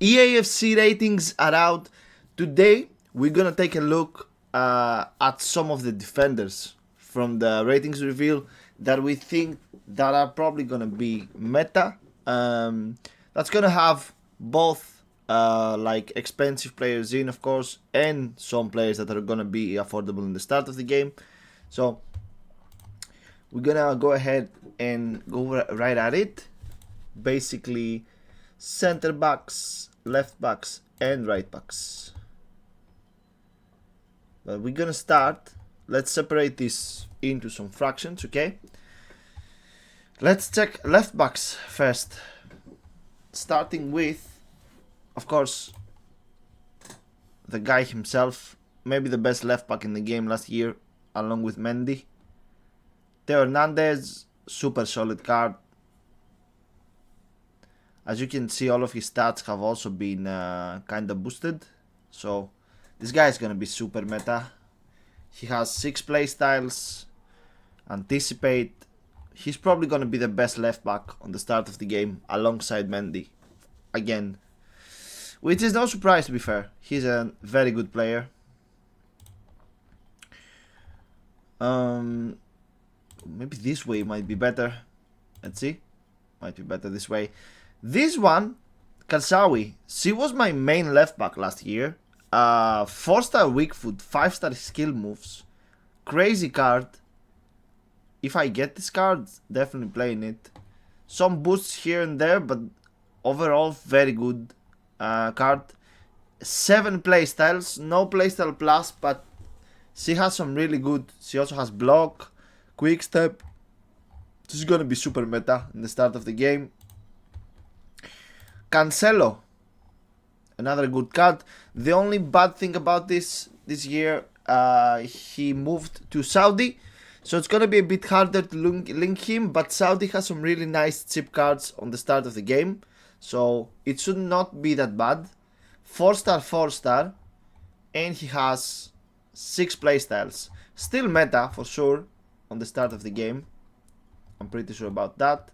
eafc ratings are out. Today we're gonna take a look at some of the defenders from the ratings reveal that we think that are probably gonna be meta. That's gonna have both like expensive players in, of course, and some players that are gonna be affordable in the start of the game. So we're gonna go ahead and go right at it. Basically, center backs, left backs, and right backs. But we're gonna start. Let's separate this into some fractions, okay? Let's check left backs first. Starting with, of course, the guy himself, maybe the best left back in the game last year, along with Mendy. Theo Hernandez, super solid card. As you can see, all of his stats have also been kind of boosted. So this guy is going to be super meta. He has 6 playstyles. Anticipate. He's probably going to be the best left back on the start of the game alongside Mendy. Again. Which is no surprise, to be fair. He's a very good player. Maybe this way might be better. Let's see. Might be better this way. This one, Kalsawi. She was my main left back last year. 4-star weak foot, 5-star skill moves. Crazy card. If I get this card, definitely playing it. Some boosts here and there, but overall very good card. 7 playstyles, no playstyle plus, but she has some really good. She also has block, quick step. This is gonna be super meta in the start of the game. Cancelo, another good card. The only bad thing about this year, he moved to Saudi, so it's gonna be a bit harder to link him. But Saudi has some really nice cheap cards on the start of the game, so it should not be that bad. 4-star, 4-star, and he has 6 playstyles. Still meta for sure on the start of the game. I'm pretty sure about that.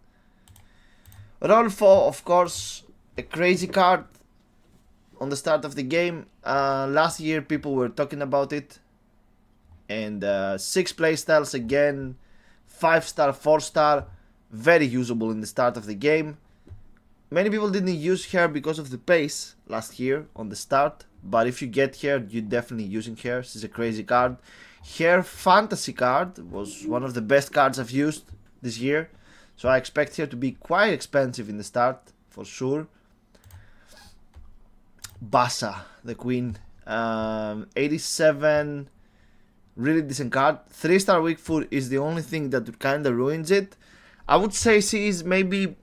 Rolfo, of course, a crazy card on the start of the game. Last year people were talking about it. And 6 playstyles again. 5-star, 4-star. Very usable in the start of the game. Many people didn't use her because of the pace last year on the start. But if you get her, you're definitely using her. She's a crazy card. Her fantasy card was one of the best cards I've used this year. So I expect her to be quite expensive in the start, for sure. Bassa, the queen. 87, really decent card. 3-star weak foot is the only thing that kind of ruins it. I would say she is maybe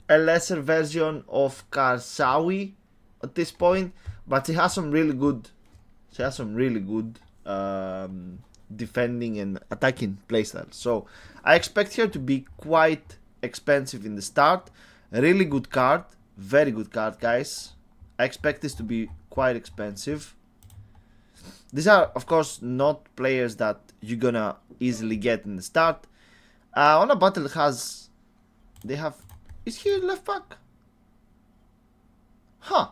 a lesser version of Karsawi at this point, but she has some really good. Defending and attacking playstyle. So I expect her to be quite expensive in the start. A really good card, very good card, guys. I expect this to be quite expensive. These are, of course, not players that you're gonna easily get in the start. On a battle they have. Is he left back? Huh.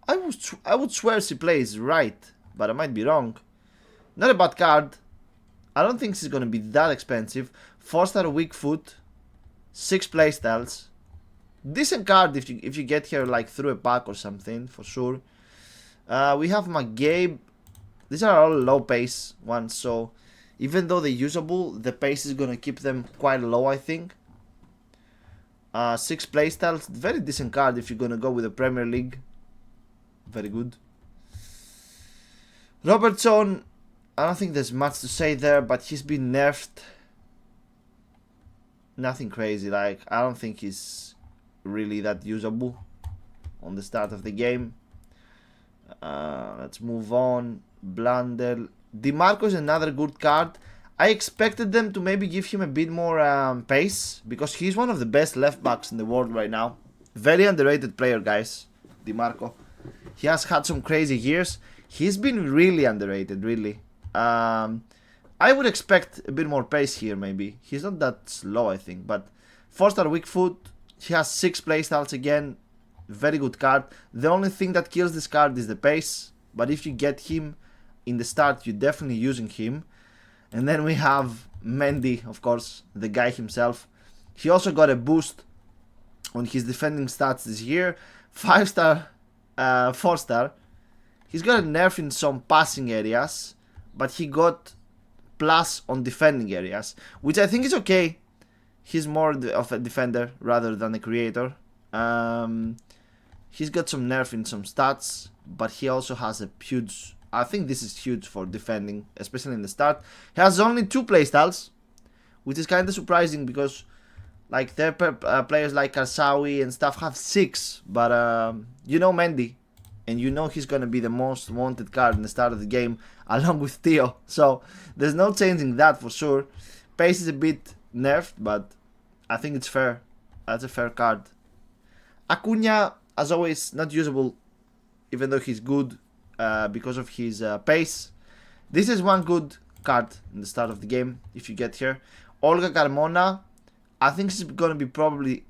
I would swear she plays right, but I might be wrong. Not a bad card. I don't think she's gonna be that expensive. 4-star weak foot, 6 playstyles. Decent card if you get here like through a pack or something, for sure. We have McGabe. These are all low pace ones, so even though they're usable, the pace is gonna keep them quite low, I think. 6 playstyles, very decent card if you're gonna go with the Premier League. Very good. Robertson, I don't think there's much to say there, but he's been nerfed. Nothing crazy, like I don't think he's really that usable on the start of the game. Let's move on. Blundell. DiMarco is another good card. I expected them to maybe give him a bit more pace, because he's one of the best left backs in the world right now. Very underrated player, guys. DiMarco. He has had some crazy years. He's been really underrated, really. I would expect a bit more pace here, maybe. He's not that slow, I think. But 4-star weak foot, He has 6 playstyles again. Very good card. The only thing that kills this card is the pace. But if you get him in the start, you're definitely using him. And then we have Mendy, of course, the guy himself. He also got a boost on his defending stats this year. 5-star, 4-star. He's got a nerf in some passing areas, but he got plus on defending areas, which I think is okay. He's more of a defender rather than a creator. He's got some nerf in some stats, but he also has a huge... I think this is huge for defending, especially in the start. He has only 2 playstyles, which is kind of surprising because like their players like Karsawi and stuff have 6. But you know Mendy, and you know he's going to be the most wanted card in the start of the game, along with Theo. So there's no changing that for sure. Pace is a bit nerfed, but I think it's fair. That's a fair card. Acuna, as always, not usable, even though he's good because of his pace. This is one good card in the start of the game, if you get here. Olga Carmona, I think she's going to be probably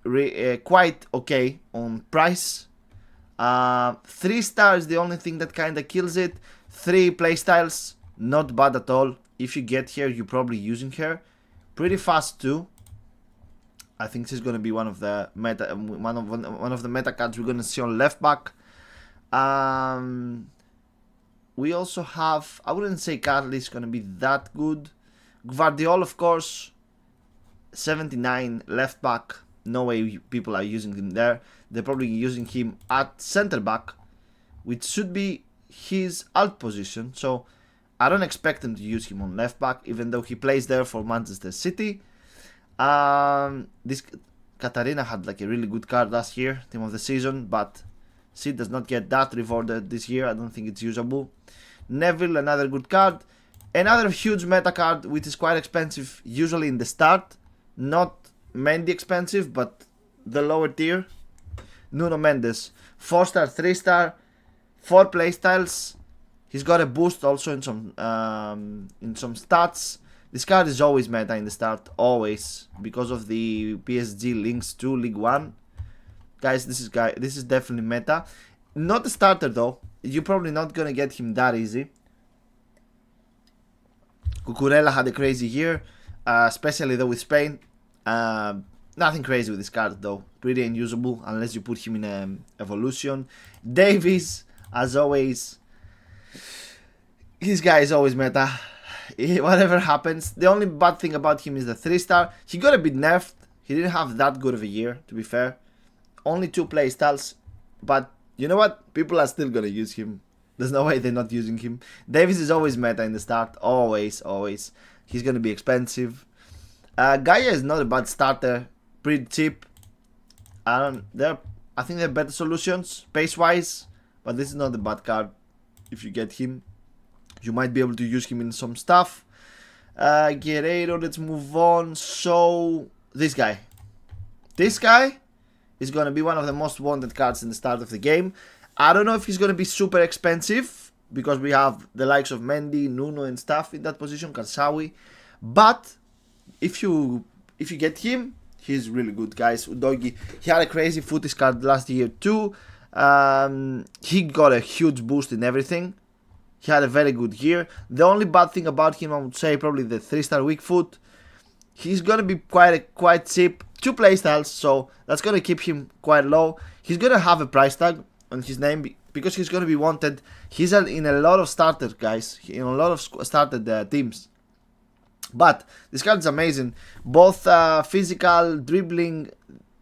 quite okay on price. 3-star is the only thing that kind of kills it. 3 playstyles, not bad at all. If you get here, you're probably using her. Pretty fast too. I think she's going to be one of the meta cards we're going to see on left back. We also have, I wouldn't say Carly is going to be that good. Gvardiol, of course, 79 left back. No way people are using him there. They're probably using him at center back, which should be his alt position. So I don't expect them to use him on left back, even though he plays there for Manchester City. This Katarina had like a really good card last year, team of the season, but she does not get that rewarded this year. I don't think it's usable. Neville, another good card. Another huge meta card, which is quite expensive, usually in the start. Not Mendy expensive, but the lower tier. Nuno Mendes, 4-star, 3-star, 4 playstyles. He's got a boost also in some stats. This card is always meta in the start, always, because of the PSG links to League One. Guys, this is definitely meta. Not a starter though. You're probably not gonna get him that easy. Cucurella had a crazy year, especially though with Spain. Nothing crazy with this card though. Pretty unusable unless you put him in evolution. Davies, as always. This guy is always meta. Whatever happens. The only bad thing about him is the 3-star. He got a bit nerfed. He didn't have that good of a year, to be fair. Only 2 playstyles. But you know what? People are still gonna use him. There's no way they're not using him. Davies is always meta in the start. Always, always. He's gonna be expensive. Gaia is not a bad starter. Pretty cheap. I think there are better solutions pace-wise. But this is not a bad card. If you get him, you might be able to use him in some stuff. Guerreiro, let's move on. So, this guy. This guy is going to be one of the most wanted cards in the start of the game. I don't know if he's going to be super expensive, because we have the likes of Mendy, Nuno and stuff in that position, Karsawi. But, if you get him, he's really good, guys. Udogi, he had a crazy footies card last year too. He got a huge boost in everything. He had a very good year. The only bad thing about him, I would say, probably the 3-star weak foot. He's gonna be quite cheap. 2 playstyles, so that's gonna keep him quite low. He's gonna have a price tag on his name because he's gonna be wanted. He's in a lot of starters, guys. In a lot of started teams. But this card is amazing. Both physical, dribbling,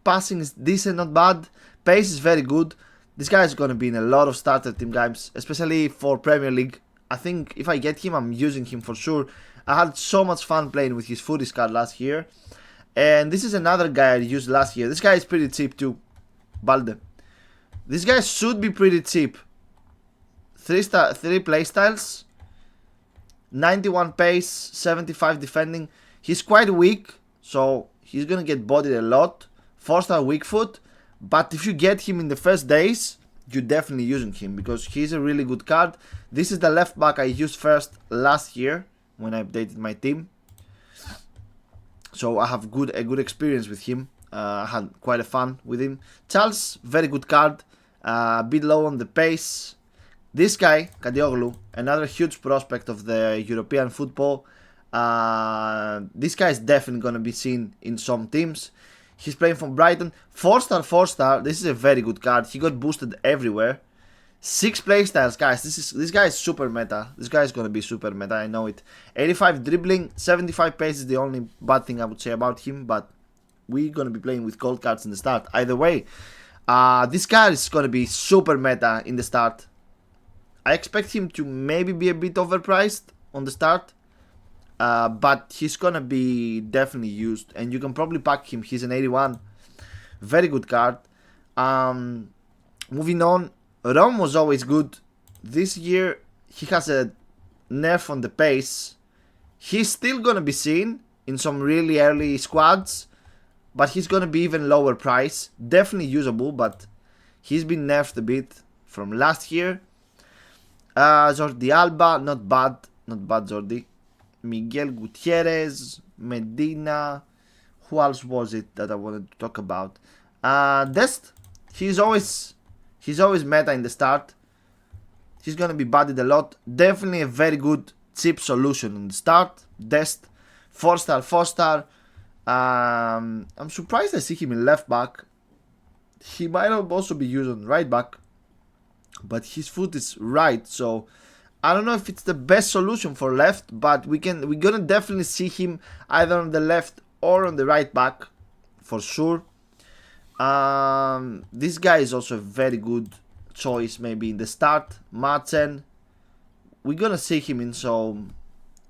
passing is decent, not bad. Pace is very good. This guy is going to be in a lot of starter team games, especially for Premier League. I think if I get him, I'm using him for sure. I had so much fun playing with his footies card last year. And this is another guy I used last year. This guy is pretty cheap too. Balde. This guy should be pretty cheap. 3 playstyles. 91 pace, 75 defending. He's quite weak, so he's going to get bodied a lot. 4-star weak foot. But if you get him in the first days, you're definitely using him because he's a really good card. This is the left back I used first last year when I updated my team. So I have a good experience with him. Had quite a fun with him. Charles, very good card. A bit low on the pace. This guy, Kadioglu, another huge prospect of the European football. This guy is definitely going to be seen in some teams. He's playing from Brighton. 4-star, 4-star. This is a very good card. He got boosted everywhere. 6 playstyles, guys. This guy is super meta. This guy is going to be super meta. I know it. 85 dribbling, 75 pace is the only bad thing I would say about him. But we're going to be playing with gold cards in the start. Either way, this guy is going to be super meta in the start. I expect him to maybe be a bit overpriced on the start. But he's gonna be definitely used, and you can probably pack him. He's an 81, very good card. Moving on, Rom was always good. This year he has a nerf on the pace. He's still gonna be seen in some really early squads, but he's gonna be even lower price. Definitely usable, but he's been nerfed a bit from last year. Jordi Alba, not bad Jordi. Miguel Gutierrez, Medina, who else was it that I wanted to talk about? Dest, he's always meta in the start. He's gonna be bodied a lot. Definitely a very good cheap solution in the start. Dest, 4-star, 4-star. I'm surprised I see him in left back. He might also be used on right back, but his foot is right, so I don't know if it's the best solution for left, but we're gonna definitely see him either on the left or on the right back for sure. This guy is also a very good choice maybe in the start. Madsen, we're gonna see him in some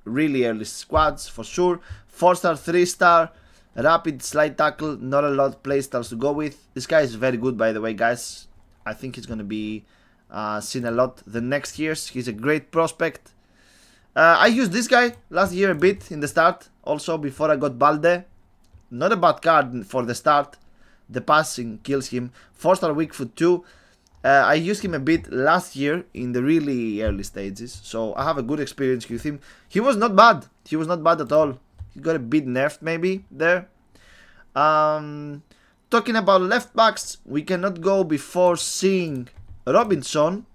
really early squads for sure. 4-star, 3-star, rapid, slide tackle, not a lot of playstyles to go with. This guy is very good, by the way, guys. I think he's gonna be seen a lot the next years. He's a great prospect. I used this guy last year a bit in the start, also before I got Balde. Not a bad card for the start. The passing kills him. 4-star weak foot 2. I used him a bit last year in the really early stages, so I have a good experience with him. He was not bad. He was not bad at all. He got a bit nerfed maybe there. Talking about left backs, we cannot go before seeing Robinson.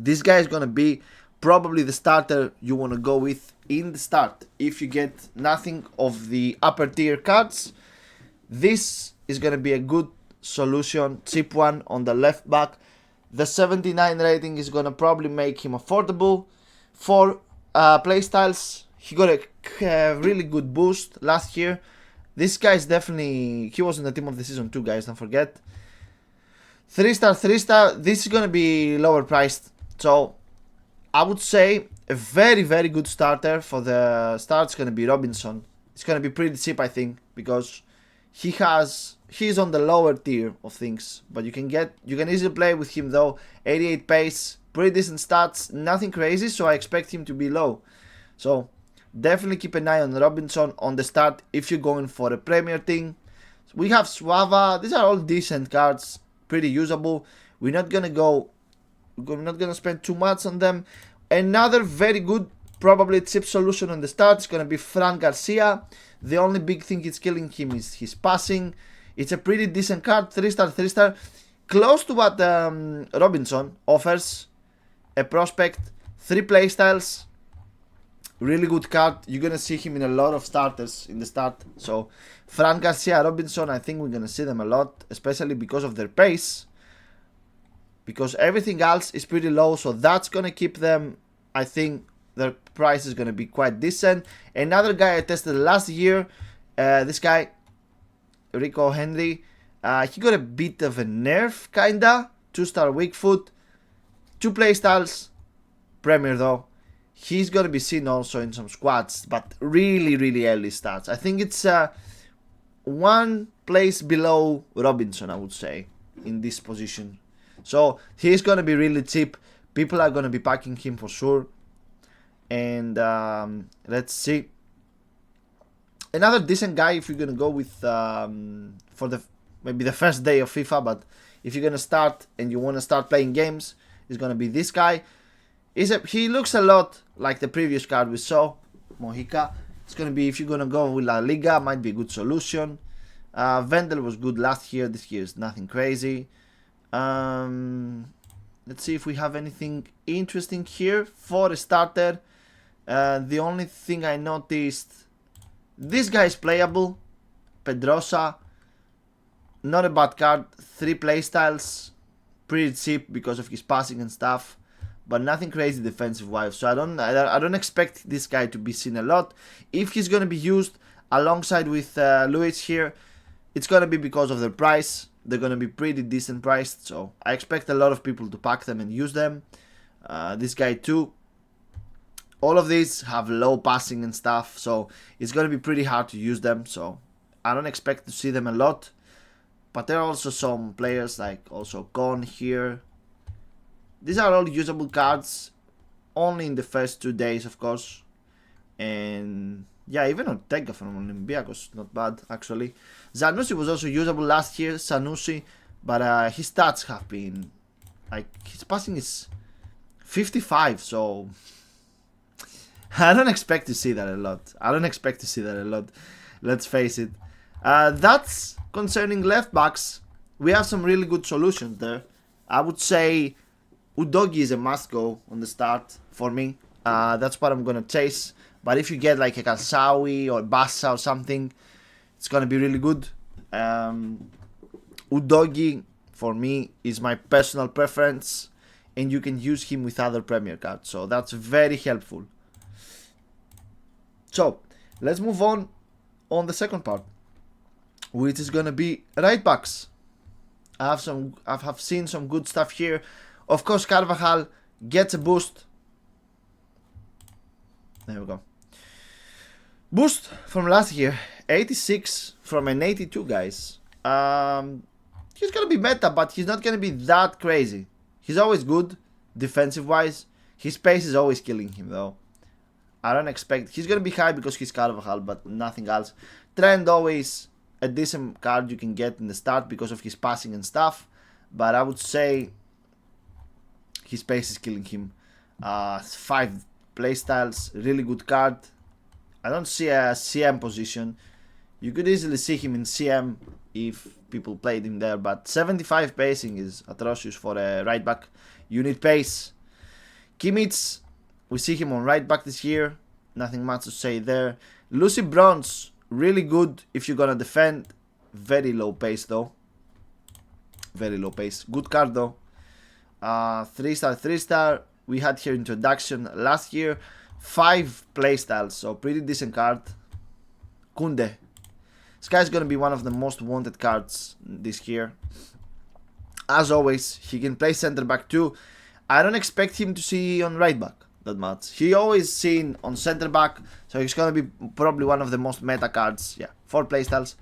This guy is gonna be probably the starter you wanna go with in the start. If you get nothing of the upper tier cards, this is gonna be a good solution, cheap one on the left back. The 79 rating is gonna probably make him affordable for playstyles. He got a really good boost last year. This guy is definitely, he was in the team of the season too, guys, don't forget. 3-star, 3-star, this is gonna be lower priced, so I would say a very, very good starter for the start is gonna be Robinson. It's gonna be pretty cheap, I think, because he's on the lower tier of things, but you can easily play with him though. 88 pace, pretty decent stats, nothing crazy, so I expect him to be low. So definitely keep an eye on Robinson on the start if you're going for a Premier thing. We have Suava, these are all decent cards. Pretty usable. We're not gonna spend too much on them. Another very good, probably cheap solution on the start is gonna be Fran Garcia. The only big thing it's killing him is his passing. It's a pretty decent card, 3-star, 3-star, close to what Robinson offers. A prospect, 3 playstyles, really good card. You're gonna see him in a lot of starters in the start. So Fran Garcia, Robinson, I think we're gonna see them a lot, especially because of their pace. Because everything else is pretty low, so that's gonna keep them. I think their price is gonna be quite decent. Another guy I tested last year, this guy, Rico Henry, he got a bit of a nerf, kinda. 2-star weak foot, 2 playstyles, Premier though. He's gonna be seen also in some squads, but really, really early stats. I think it's one place below Robinson, I would say, in this position. So he's gonna be really cheap. People are gonna be packing him for sure. And let's see. Another decent guy if you're gonna go with for maybe the first day of FIFA, but if you're gonna start and you wanna start playing games, is gonna be this guy. He looks a lot like the previous card we saw, Mojica. It's gonna be, if you're gonna go with La Liga, might be a good solution. Vendel was good last year. This year is nothing crazy. Let's see if we have anything interesting here. For a starter, the only thing I noticed, this guy is playable. Pedrosa, not a bad card. 3 playstyles, pretty cheap because of his passing and stuff, but nothing crazy defensive wise. So I don't expect this guy to be seen a lot. If he's gonna be used alongside with Luis here, it's gonna be because of their price. They're gonna be pretty decent priced, so I expect a lot of people to pack them and use them. This guy too. All of these have low passing and stuff, so it's gonna be pretty hard to use them. So I don't expect to see them a lot. But there are also some players like also Con here. These are all usable cards, only in the first 2 days, of course. And yeah, even Ortega from Olympiacos, not bad actually. Zanussi was also usable last year, Sanusi, but his stats have been, like, his passing is 55, so I don't expect to see that a lot. Let's face it. That's concerning left backs. We have some really good solutions there. I would say Udogi is a must go on the start for me. That's what I'm gonna chase. But if you get like a Kalsawi or Bassa or something, it's gonna be really good. Udogi for me is my personal preference, and you can use him with other Premier cards, so that's very helpful. So let's move on the second part, which is gonna be right backs. I have seen some good stuff here. Of course, Carvajal gets a boost. There we go. Boost from last year, 86 from an 82, guys. He's gonna be meta, but he's not gonna be that crazy. He's always good defensive wise. His pace is always killing him though. I don't expect he's gonna be high because he's Carvajal, but nothing else. Trend always a decent card you can get in the start because of his passing and stuff, but I would say his pace is killing him. 5 playstyles, really good card. I don't see a CM position. You could easily see him in CM if people played him there, but 75 pacing is atrocious for a right back. You need pace. Kimmich, we see him on right back this year. Nothing much to say there. Lucy Bronze, really good if you're gonna defend. Very low pace though. Very low pace. Good card though. 3-star, 3-star. We had here introduction last year. 5 playstyles, so pretty decent card. Kunde. This guy's gonna be one of the most wanted cards this year. As always, he can play center back too. I don't expect him to see on right back that much. He always seen on center back, so he's gonna be probably one of the most meta cards. Yeah, 4 playstyles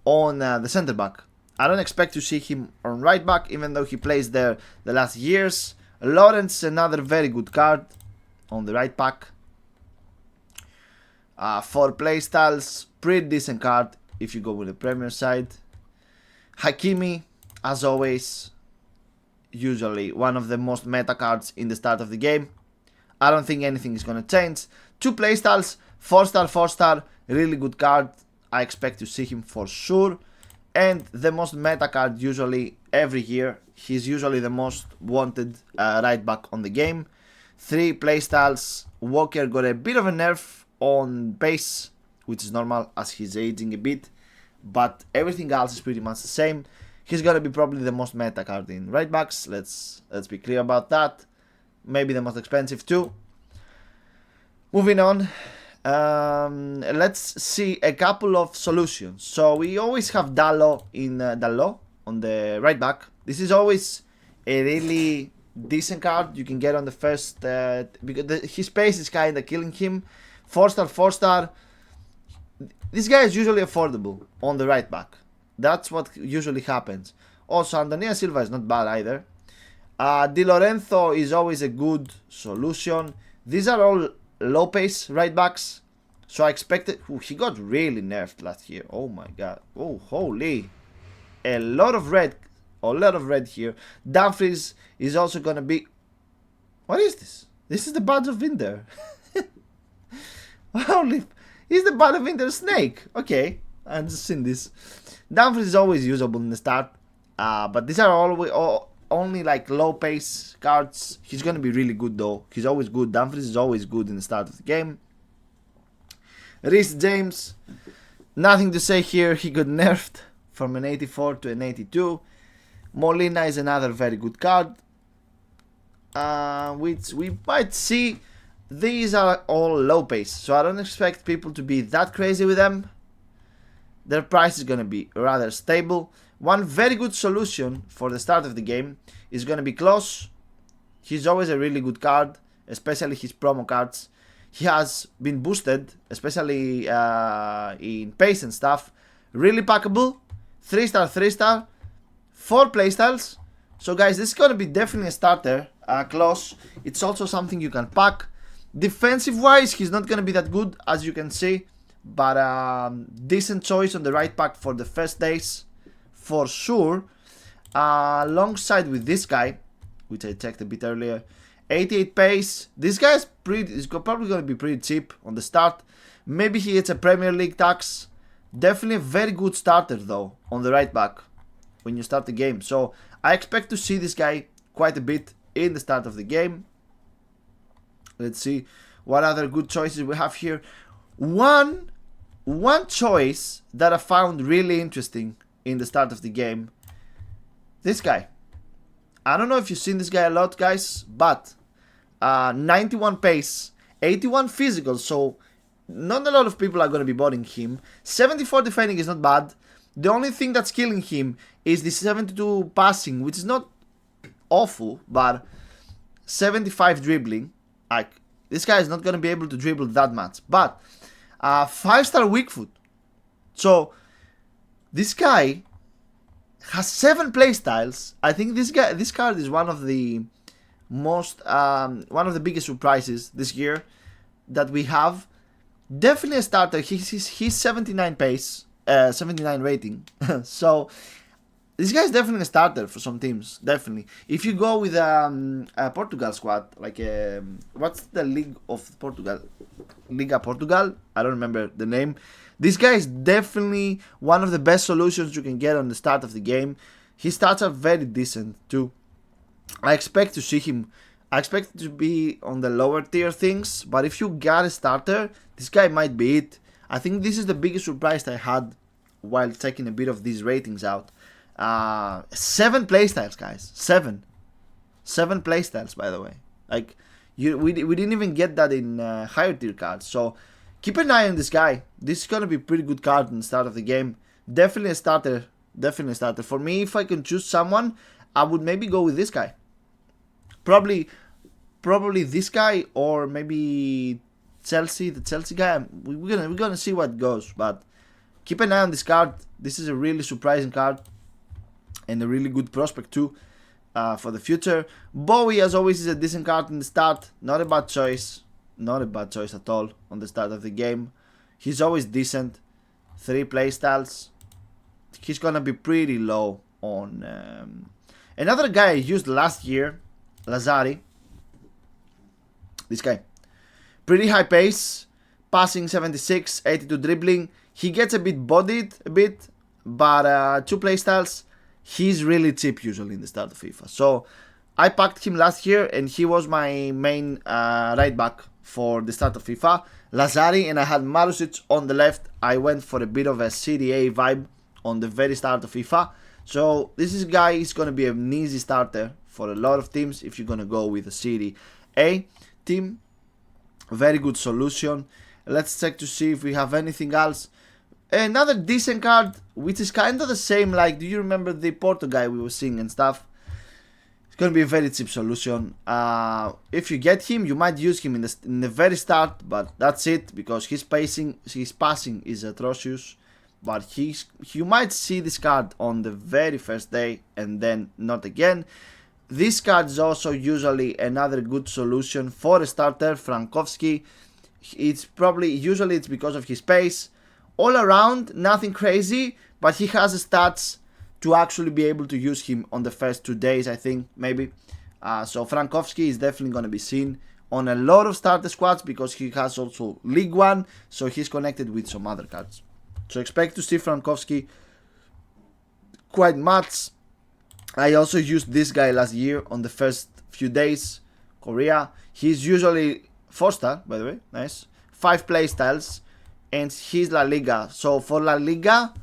on the center back. I don't expect to see him on right back, even though he plays there the last years. Lawrence, another very good card on the right back. 4 playstyles, pretty decent card if you go with the Premier side. Hakimi, as always, usually one of the most meta cards in the start of the game. I don't think anything is going to change. 2 playstyles, 4-star, 4-star, really good card. I expect to see him for sure. And the most meta card usually every year. He's usually the most wanted right back on the game. 3 playstyles. Walker got a bit of a nerf on pace, which is normal as he's aging a bit, but everything else is pretty much the same. He's gonna be probably the most meta card in right backs. Let's be clear about that. Maybe the most expensive too. Moving on, let's see a couple of solutions. So we always have Dalot on the right back. This is always a really decent card you can get on the first because his pace is kind of killing him. 4-star, 4-star. This guy is usually affordable on the right back. That's what usually happens. Also, Antonia Silva is not bad either. Di Lorenzo is always a good solution. These are all low pace right backs, so I expected. He got really nerfed last year. Oh my god. Oh, holy. A lot of red here. Dumfries is also gonna be. What is this? This is the badge of Winter. Holy, he's the badge of Winter snake. Okay, I've just seen this. Dumfries is always usable in the start, but these are only like low pace cards. He's gonna be really good though. He's always good. Dumfries is always good in the start of the game. Reece James, nothing to say here. He got nerfed from an 84 to an 82. Molina is another very good card, which we might see. These are all low pace, so I don't expect people to be that crazy with them. Their price is going to be rather stable. One very good solution for the start of the game is going to be Klose. He's always a really good card, especially his promo cards. He has been boosted, especially in pace and stuff. Really packable. 3-star, 3-star. 4 playstyles. So guys, this is going to be definitely a starter. Klose. It's also something you can pack. Defensive wise, he's not going to be that good, as you can see. But decent choice on the right pack for the first days, for sure. Alongside with this guy, which I checked a bit earlier, 88 pace. This guy is probably going to be pretty cheap on the start. Maybe he gets a Premier League tax. Definitely a very good starter though on the right back when you start the game. So I expect to see this guy quite a bit in the start of the game. Let's see what other good choices we have here. One choice that I found really interesting in the start of the game. This guy. I don't know if you've seen this guy a lot, guys, but 91 pace, 81 physical, so not a lot of people are going to be buying him. 74 defending is not bad. The only thing that's killing him is the 72 passing, which is not awful, but 75 dribbling. Like, this guy is not going to be able to dribble that much. But 5-star weak foot. So this guy has 7 playstyles. I think this card is one of the biggest surprises this year that we have. Definitely a starter. He's 79 pace, 79 rating. So this guy is definitely a starter for some teams. Definitely. If you go with a Portugal squad, like what's the league of Portugal? Liga Portugal. I don't remember the name. This guy is definitely one of the best solutions you can get on the start of the game. His stats are very decent too. I expect to see him. I expect to be on the lower tier things, but if you got a starter, this guy might be it. I think this is the biggest surprise I had while checking a bit of these ratings out. 7 playstyles, guys. 7 playstyles, by the way. Like we didn't even get that in higher tier cards. So keep an eye on this guy. This is gonna be a pretty good card in the start of the game. Definitely a starter. Definitely a starter. For me, if I can choose someone, I would maybe go with this guy. Probably this guy, or maybe Chelsea, the Chelsea guy. We're gonna see what goes, but keep an eye on this card. This is a really surprising card and a really good prospect too for the future. Bowie, as always, is a decent card in the start. Not a bad choice. Not a bad choice at all on the start of the game. He's always decent. 3 playstyles. He's gonna be pretty low on another guy I used last year, Lazzari. This guy. Pretty high pace. Passing 76, 82 dribbling. He gets a bit bodied but 2 playstyles. He's really cheap usually in the start of FIFA. So I packed him last year and he was my main right back for the start of FIFA. Lazzari, and I had Marusic on the left. I went for a bit of a CDA vibe on the very start of FIFA. So this guy is going to be an easy starter for a lot of teams if you're going to go with a Serie A team. Very good solution. Let's check to see if we have anything else. Another decent card, which is kind of the same, like, do you remember the Porto guy we were seeing and stuff? It's going to be a very cheap solution. If you get him, you might use him in the very start, but that's it, because his passing is atrocious. But you might see this card on the very first day and then not again. This card is also usually another good solution for a starter, Frankowski. It's usually because of his pace. All around, nothing crazy, but he has the stats to actually be able to use him on the first 2 days, I think, maybe. So Frankowski is definitely going to be seen on a lot of starter squads because he has also League One, so he's connected with some other cards. So expect to see Frankowski quite much. I also used this guy last year on the first few days. Korea. He's usually 4-star, by the way. Nice. 5 playstyles. And he's La Liga. So for La Liga,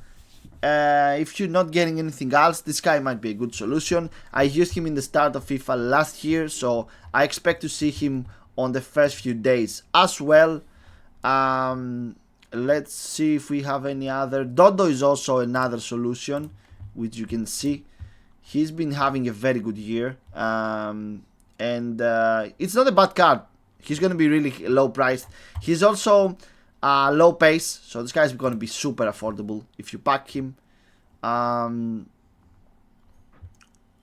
if you're not getting anything else, this guy might be a good solution. I used him in the start of FIFA last year, so I expect to see him on the first few days as well. Let's see if we have any other. Dodo is also another solution, which you can see. He's been having a very good year. And it's not a bad card. He's going to be really low priced. He's also low pace, so this guy's going to be super affordable if you pack him.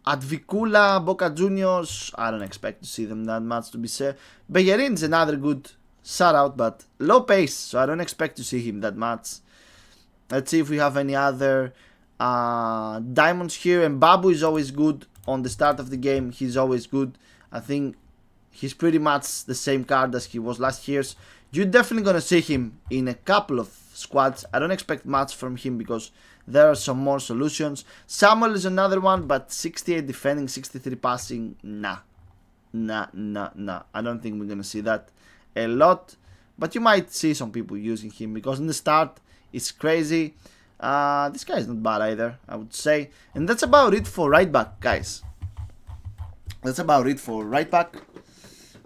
Advicula, Boca Juniors, I don't expect to see them that much, to be fair. Bellerin's another good shout out, but low pace, so I don't expect to see him that much. Let's see if we have any other diamonds here. And Babu is always good on the start of the game. He's always good. I think he's pretty much the same card as he was last year's. You're definitely going to see him in a couple of squads. I don't expect much from him because there are some more solutions. Samuel is another one, but 68 defending, 63 passing, nah. I don't think we're going to see that a lot. But you might see some people using him because in the start, it's crazy. This guy is not bad either, I would say. And that's about it for right back, guys. That's about it for right back.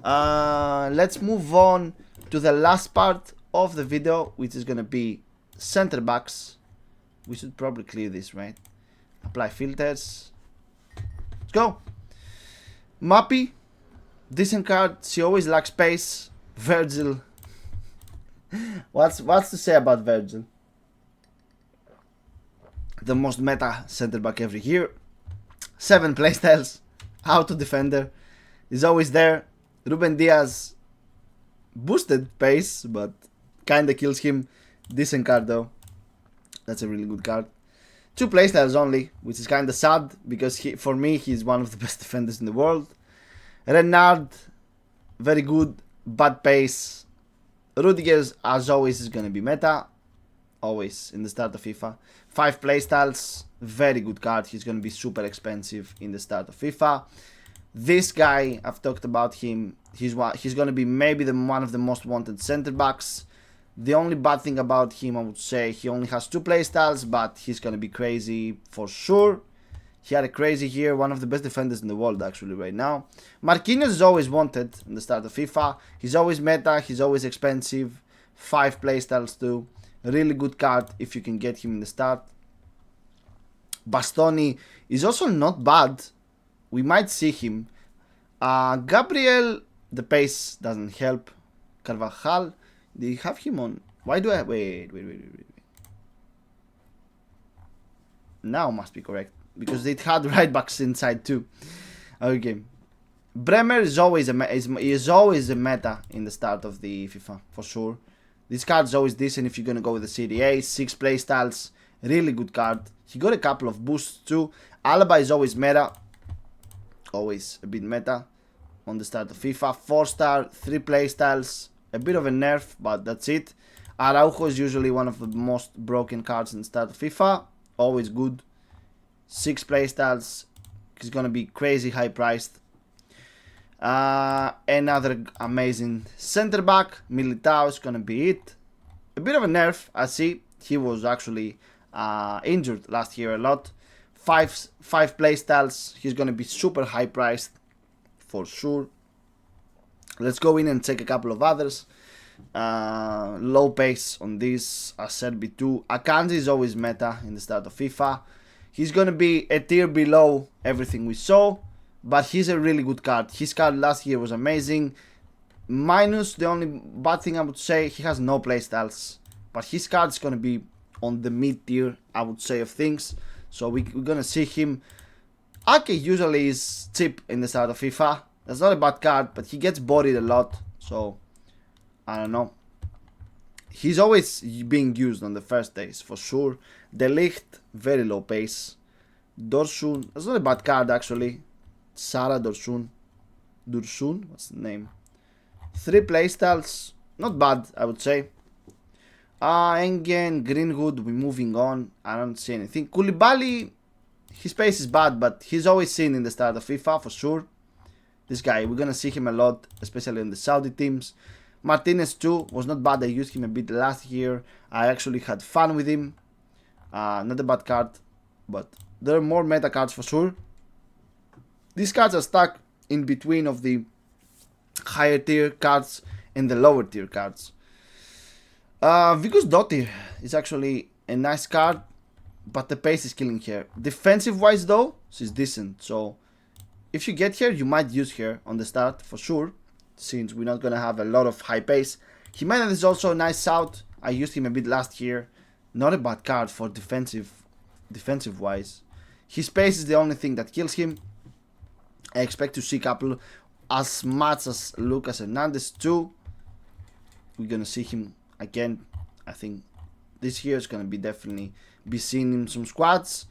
Let's move on to the last part of the video, which is gonna be center backs. We should probably clear this, right? Apply filters. Let's go. Mappy, decent card. She always lacks pace. Virgil. What's to say about Virgil? The most meta center back every year. 7 playstyles. Auto defender. Is always there. Ruben Diaz. Boosted pace, but kinda kills him. Decent card though. That's a really good card. 2 playstyles only, which is kinda sad because for me he's one of the best defenders in the world. Renard, very good, bad pace. Rudiger, as always, is gonna be meta. Always in the start of FIFA. 5 playstyles, very good card. He's gonna be super expensive in the start of FIFA. This guy, I've talked about him. He's gonna be maybe one of the most wanted center backs. The only bad thing about him, I would say, he only has 2 playstyles, but he's gonna be crazy for sure. He had a crazy year, one of the best defenders in the world actually right now. Marquinhos is always wanted in the start of FIFA. He's always meta, he's always expensive. 5 playstyles too. Really good card if you can get him in the start. Bastoni is also not bad. We might see him. Gabriel, the pace doesn't help. Carvajal, they have him on. Why do I wait? Now must be correct because they had right backs inside too. Okay. Bremer is always a meta in the start of the FIFA for sure. This card is always decent if you're gonna go with the CDA. 6 playstyles, really good card. He got a couple of boosts too. Alaba is always meta. Always a bit meta on the start of FIFA. 4-star, 3 playstyles, a bit of a nerf, but that's it. Araujo is usually one of the most broken cards in the start of FIFA. Always good. 6 playstyles. He's gonna be crazy high priced. Another amazing center back. Militao is gonna be it. A bit of a nerf, I see. He was actually injured last year a lot. 5 playstyles. He's gonna be super high priced for sure. Let's go in and check a couple of others. Low pace on this. Acerbi 2. Akanji is always meta in the start of FIFA. He's gonna be a tier below everything we saw, but he's a really good card. His card last year was amazing. Minus the only bad thing I would say, he has no playstyles, but his card is gonna be on the mid tier, I would say, of things. So we're gonna see him. Ake usually is cheap in the start of FIFA. That's not a bad card, but he gets bodied a lot. So I don't know. He's always being used on the first days for sure. De Ligt, very low pace. Dorsun, that's not a bad card actually. Sara Dorsun. What's the name? 3 playstyles, not bad I would say. Engen, Greenwood, we're moving on. I don't see anything. Koulibaly, his pace is bad, but he's always seen in the start of FIFA for sure. This guy, we're gonna see him a lot, especially in the Saudi teams. Martinez too was not bad. I used him a bit last year. I actually had fun with him. Not a bad card, but there are more meta cards for sure. These cards are stuck in between of the higher tier cards and the lower tier cards. Vigus Dottir is actually a nice card, but the pace is killing her. Defensive wise though, she's decent. So if you get here, you might use her on the start for sure, since we're not gonna have a lot of high pace. Jimenez is also a nice out. I used him a bit last year. Not a bad card for defensive wise. His pace is the only thing that kills him. I expect to see couple as much as Lucas Hernandez too. We're gonna see him again. I think this year is gonna be definitely be seen in some squads.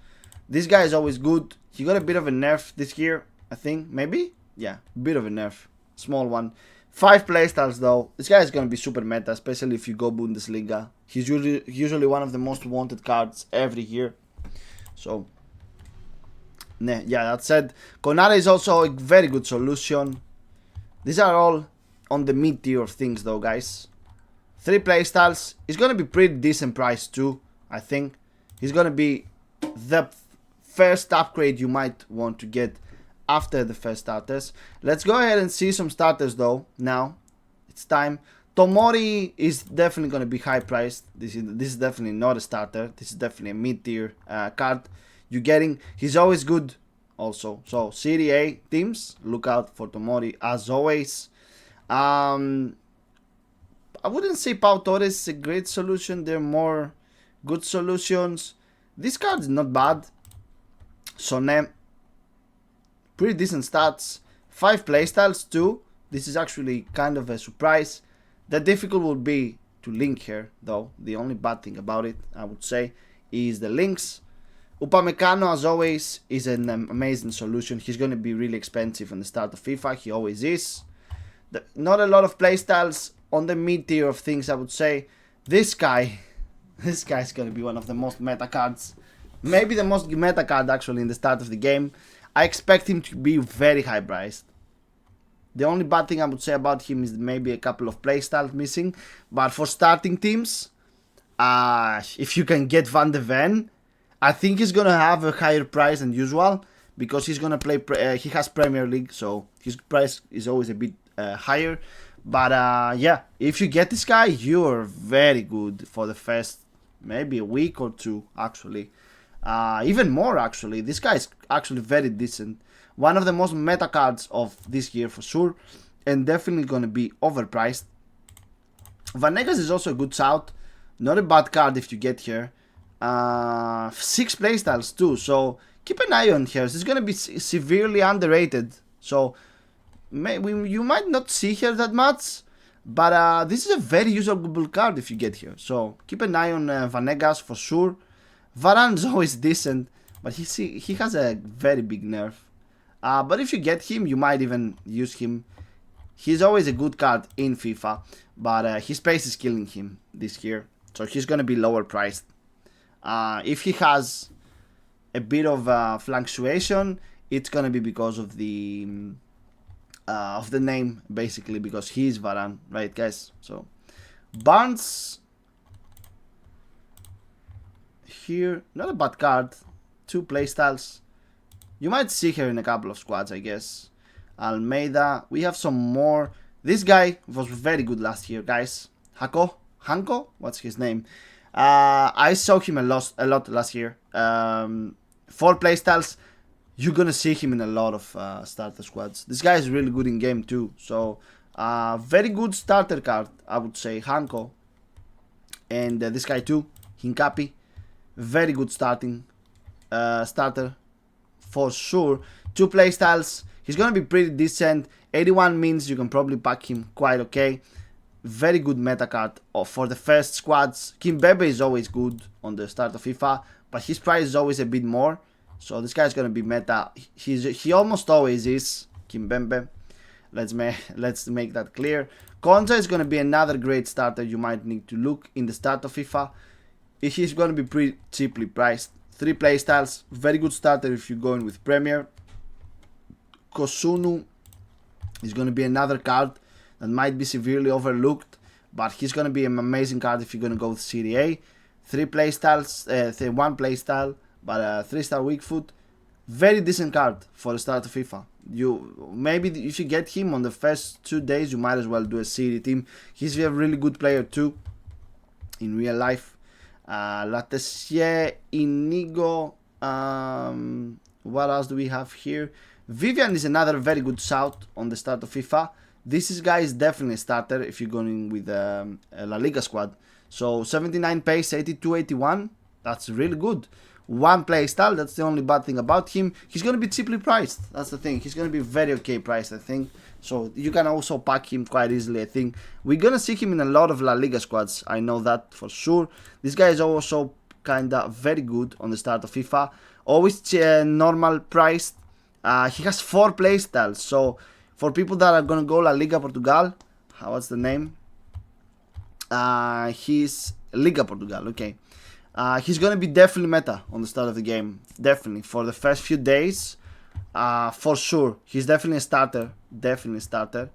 This guy is always good. He got a bit of a nerf this year, I think, maybe? Yeah, a bit of a nerf. Small one. 5 playstyles though. This guy is gonna be super meta, especially if you go Bundesliga. He's usually one of the most wanted cards every year. So, yeah, that said, Konate is also a very good solution. These are all on the mid tier of things though, guys. 3 playstyles. He's gonna be pretty decent price too, I think. He's gonna be the first upgrade you might want to get after the first starters. Let's go ahead and see some starters though. Now it's time. Tomori is definitely going to be high priced. This is definitely not a starter. This is definitely a mid tier card you're getting. He's always good also. So Serie A teams, look out for Tomori as always. I wouldn't say Pau Torres is a great solution. There are more good solutions. This card is not bad. Soné, pretty decent stats. 5 playstyles too. This is actually kind of a surprise. The difficult will be to link here though. The only bad thing about it, I would say, is the links. Upamecano, as always, is an amazing solution. He's going to be really expensive on the start of FIFA. He always is. Not a lot of playstyles on the mid tier of things, I would say. This guy's going to be one of the most meta cards. Maybe the most meta card actually in the start of the game. I expect him to be very high priced. The only bad thing I would say about him is maybe a couple of playstyles missing. But for starting teams, if you can get Van de Ven, I think he's going to have a higher price than usual. Because he's going to play, he has Premier League, so his price is always a bit higher. But yeah, if you get this guy, you're very good for the first maybe a week or 2 actually. Even more actually. This guy is actually very decent. One of the most meta cards of this year for sure. And definitely going to be overpriced. Vanegas is also a good shout. Not a bad card if you get here. 6 playstyles too. So keep an eye on here. This is going to be severely underrated. So you might not see here that much. But this is a very usable card if you get here. So keep an eye on Vanegas for sure. Varane is always decent, but he has a very big nerf. But if you get him, you might even use him. He's always a good card in FIFA, but his pace is killing him this year. So he's going to be lower priced. If he has a bit of fluctuation, it's going to be because of the name, basically, because he's Varane, right, guys? So Barnes here, not a bad card. 2 playstyles. You might see her in a couple of squads, I guess. Almeida. We have some more. This guy was very good last year, guys. Hanko? What's his name? I saw him a lot last year. 4 playstyles. You're gonna see him in a lot of starter squads. This guy is really good in game too. So, very good starter card, I would say. Hanko. And this guy too. Hincapi. Very good starter for sure. 2 playstyles. He's gonna be pretty decent. 81 means you can probably pack him quite okay. Very good meta card for the first squads. Kimpembe is always good on the start of FIFA, but his price is always a bit more. So this guy is gonna be meta. He almost always is Kimpembe. Let's make that clear. Konza is gonna be another great starter you might need to look in the start of FIFA. He's gonna be pretty cheaply priced. 3 playstyles. Very good starter if you're going with Premier. Kosunu is going to be another card that might be severely overlooked, but he's going to be an amazing card if you're going to go with Serie A. 3 playstyles, 1 playstyle, but 3-star weak foot. Very decent card for a start of FIFA. Maybe if you get him on the first 2 days, you might as well do a Serie team. He's a really good player too in real life. Latessier, Inigo. What else do we have here? Vivian is another very good shout on the start of FIFA. This guy is definitely a starter if you're going with a La Liga squad. So 79 pace, 82, 81. That's really good. 1 play style, that's the only bad thing about him. He's going to be cheaply priced. That's the thing. He's going to be very okay priced, I think. So you can also pack him quite easily, I think. We're going to see him in a lot of La Liga squads. I know that for sure. This guy is also kind of very good on the start of FIFA. Always normal priced. He has 4 play styles. So for people that are going to go La Liga Portugal, what's the name? He's Liga Portugal, okay. He's gonna be definitely meta on the start of the game. Definitely. For the first few days, for sure. He's definitely a starter. Definitely a starter.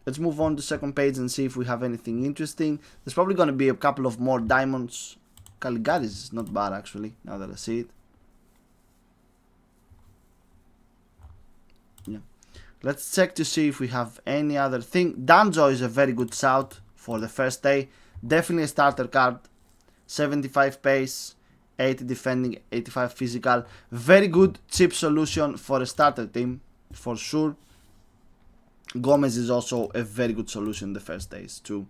Let's move on to the second page and see if we have anything interesting. There's probably gonna be a couple of more diamonds. Caligaris is not bad actually, now that I see it. Yeah. Let's check to see if we have any other thing. Danzo is a very good shout for the first day. Definitely a starter card. 75 pace, 80 defending, 85 physical. Very good cheap solution for a starter team, for sure. Gomez is also a very good solution the first days too.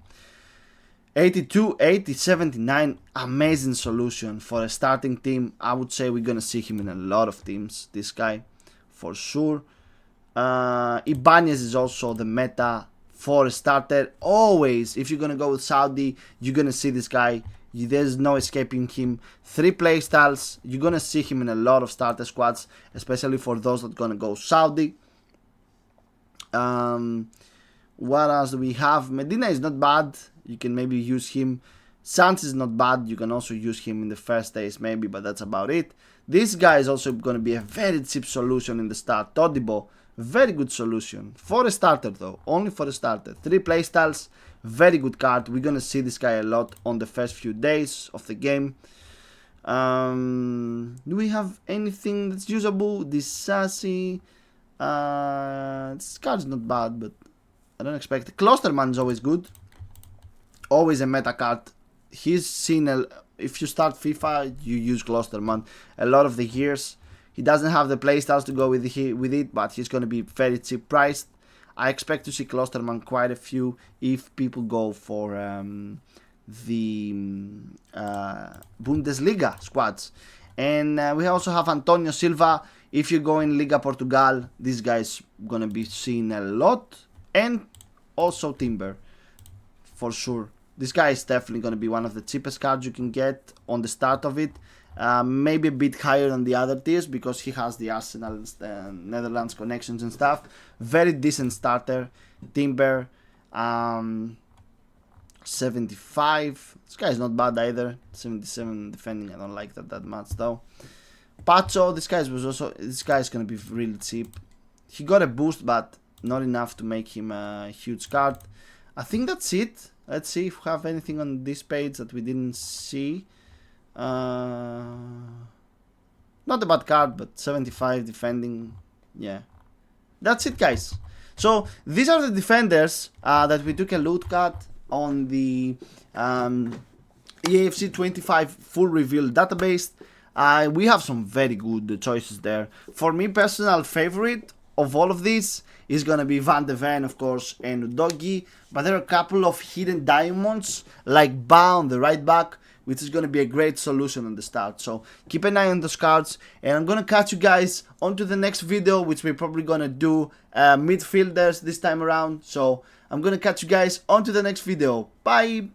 82, 80, 79, amazing solution for a starting team. I would say we're gonna see him in a lot of teams, this guy, for sure. Ibanez is also the meta for a starter. Always, if you're gonna go with Saudi, you're gonna see this guy. There's no escaping him. 3 playstyles. You're gonna see him in a lot of starter squads, especially for those that are gonna go Saudi. What else do we have? Medina is not bad. You can maybe use him. Sanz is not bad. You can also use him in the first days maybe, but that's about it. This guy is also gonna be a very cheap solution in the start. Todibo, very good solution for a starter though. Only for a starter. 3 playstyles. Very good card. We're gonna see this guy a lot on the first few days of the game. Do we have anything that's usable? This Sassy. This card's not bad, but I don't expect it. Klosterman is always good. Always a meta card. He's seen if you start FIFA, you use Klosterman a lot of the years. He doesn't have the playstyles to go with it, but he's gonna be very cheap priced. I expect to see Klosterman quite a few if people go for the Bundesliga squads. And we also have Antonio Silva. If you go in Liga Portugal, this guy's gonna be seen a lot. And also Timber, for sure. This guy is definitely gonna be one of the cheapest cards you can get on the start of it. Maybe a bit higher than the other tiers because he has the Arsenal and Netherlands connections and stuff. Very decent starter. Timber, 75. This guy is not bad either. 77 defending. I don't like that much though. Pacho, this guy is gonna be really cheap. He got a boost, but not enough to make him a huge card. I think that's it. Let's see if we have anything on this page that we didn't see. Not a bad card, but 75 defending. Yeah, that's it, guys. So these are the defenders that we took a look at on the eafc 25 full reveal database. We have some very good choices there. For me, personal favorite of all of these is gonna be Van de Ven, of course, and Udogi. But there are a couple of hidden diamonds like Ba on the right back, which is going to be a great solution on the start. So keep an eye on those cards, and I'm going to catch you guys on to the next video, which we're probably going to do midfielders this time around. So I'm going to catch you guys on to the next video. Bye!